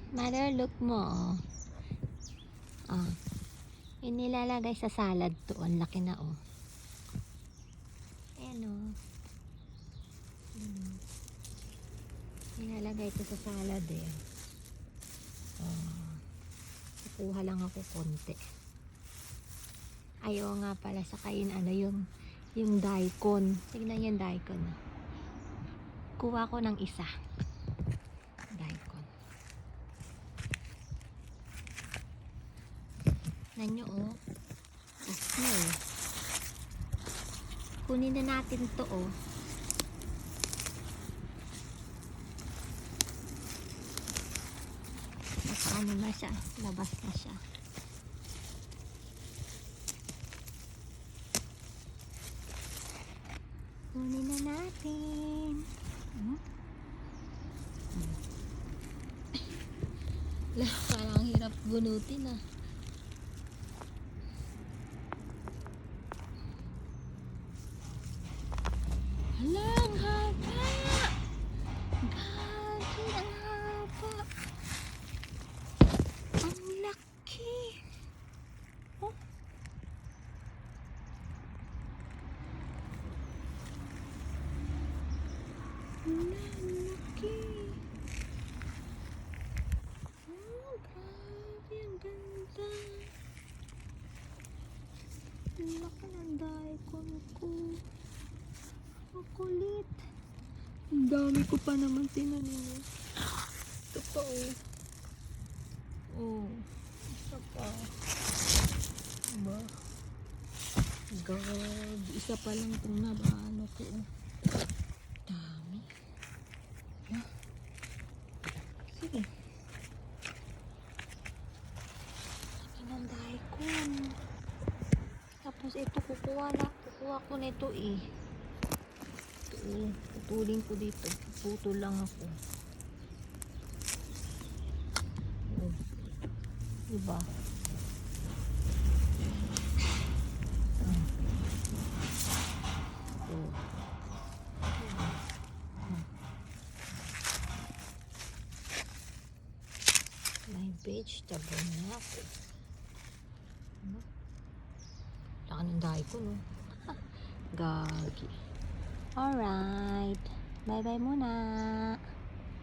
Mother, look mo, oh. Oh. Yung nilalagay sa salad to. Ang laki na, oh. Ayan, oh. Nilalagay ito sa salad, eh. Oh. Kukuha lang ako konti. Ayaw nga pala sa kain, ano, yung daikon. Tignan yung daikon. Kuha ko ng isa. Daikon. Nanyo, oh. Okay. Kunin na natin to, oh. Ano na siya? Labas na siya. Kunin na natin. Parang hirap bunutin, ah. Hala, ang haba! Gagi, ang haba! Ang laki! Oh. Hala, ang laki! Oh, grabe, ang ganda! Ang laki ng daikon ko. Ang kulit. Ang dami ko pa naman tinanim. Ito pa, oh. Oh. Isa pa. Diba? God. Isa pa lang itong nabaano ko. Dami. Yeah. Sige. Ang daikon. Tapos ito kukuha ko nito, eh. Ito, putulin ko dito. Putol lang ako. Oh. Diba? Oh. May vegetable na ako. Laka ng daikon, no? Gagi. Alright. Bye-bye muna.